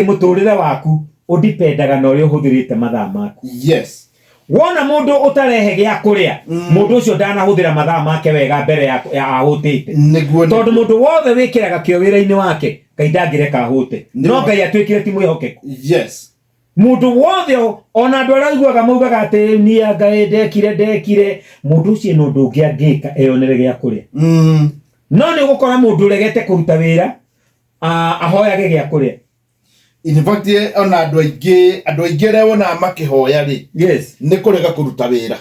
muturire waku udipendaga na uri uhuthirite mathaa maku. Yes. Wona mundu utarehe gya kuria mundu ucio ndanahuthira mathaa make wega mbere ya ahutite tondu mundu wothe wikiraga kio wira-ini wake Ngai ndangireka ahute no Ngai atwikire ti mwihokeku. Yes. Mundu wothe ona andu araiguaga maugaga ati ni Ngai ndekire mundu ucio no ndungi angika eyonere gya kuria no ni gukora mundu regete kuruta wira ahoyage gya kuria. In fact, ona andu aingi rewona makihoya ri yes ni kurega kuruta wira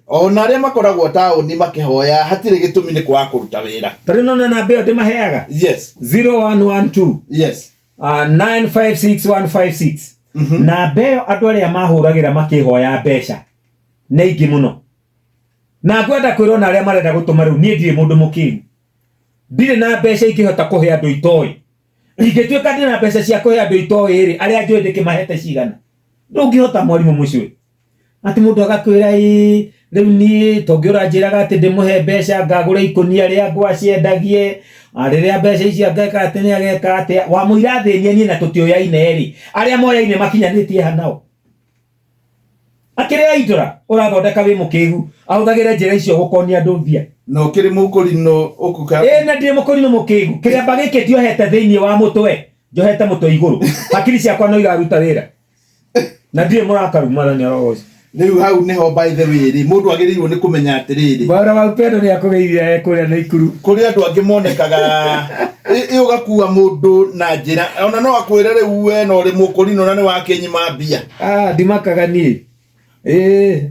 ona aria makoragwo tauni makihoya hatire gitumi ni kwa kuruta wira. Tari no na beo de maheaga. Yes. 0112 yes 956156 na beo andu aria mahuragira makihoya mbeca ne ingi muno na ngwenda kwirona aria marenda gutuma riu nie ndire mundu mukiru ndire na mbeca ingihota kuhe andu itoi ingituika ndina mbeca cia kuhe andu itoi ri aria njui ndikimahete cigana ndungihota mwarimu mucio ati mundu agakwira riu nie tongiura njiraga ati ndimuhe mbeca ngagura ikunia ria ngwaciendagie riria mbeca icio ngeka ati ni ageka ati wa muira thinie nie na tutioyaine ri aria moyaine makinyanitie hanao akiria itura urathondeka wi mukigu ahuthagira njira icio gukonia andu thia no kiri mukurino ukuka na ndire mukurino mukigu kiria bagike ndiohete thiini wa mutwe njohete mutwe iguru hakiri ciakwa no iraruta wira na ndire murakaru mwathani arogoci. Riu hau niho by the way ri mundu agirirwo ni kumenya atiriri bara wa upendo ni akugeithia kuria na ikuru kuri andu angi monekaga ugakuwa mundu na njira ona no akwire riu we no ri mukurino na ni wakenyima mbia ndimakaga nie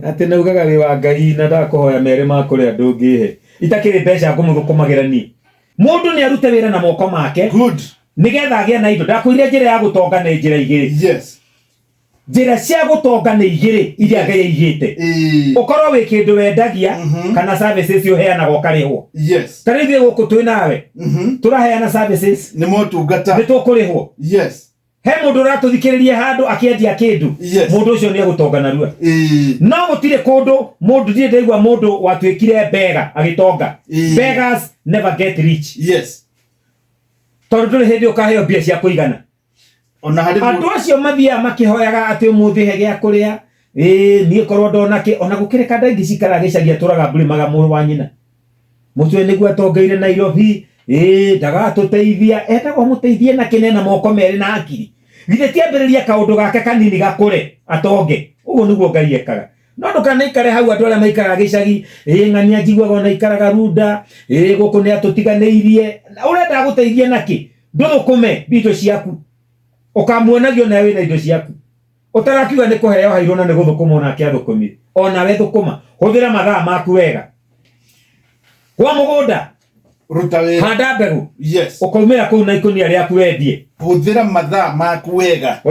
ati naugaga wi wa Ngai na ndakuhoya mere ma kuria ndungihe itakiri mbeca ngumuthukumagira nie mundu ni arute wira na moko make good nigetha agia na indo ndakwire njira ya gutonga ni njira igiri. yes njira cia gutonga ni igiri iria Ngai igite ukorwo wi kindu wendagia kana services uheanaga ukarihwo. yes tarithie guku twi nawe turaheana services ni motungata ni tukurihwo. yes he mundu ratuthikiririe handu akiendia kindu mundu ucio ni gutonga narua no gutire kundu mundu ndire ndaigua mundu watwikire bega agitonga. Beggars never get rich. yes tondu nduri hindi ukaheo mbia cia kuigana ona hari andu acio mathia makihoyaga ati umuthi he gya kuria nie korwo ndonake ona gukireka ndaingi cikara gicagia turaga mburimaga muru wa nyina mutwe niguo atongeire Nairobi ndagatuteithia etagwo muteithie na kinena moko meri na akiri githe tiambiriria kaundu gake kanini gakure atonge uguo niguo Ngai ekaga no ndukanaikare hau andu aria maikara gicagi ng'ania njiguaga ona ikaraga Runda guku ni atutiganeirie urenda guteithia naki nduthukume bindo ciaku ukamuonagio na wina indo ciaku utarakiuga ni kuheo hairo na ni guthukuma ona kiathukumi ona we thukuma huthira mathaa maku wega kwa mugunda ruta wira handa mbegu yes ukaumira kuu na ikunia riaku wendie huthira mathaa maku wega.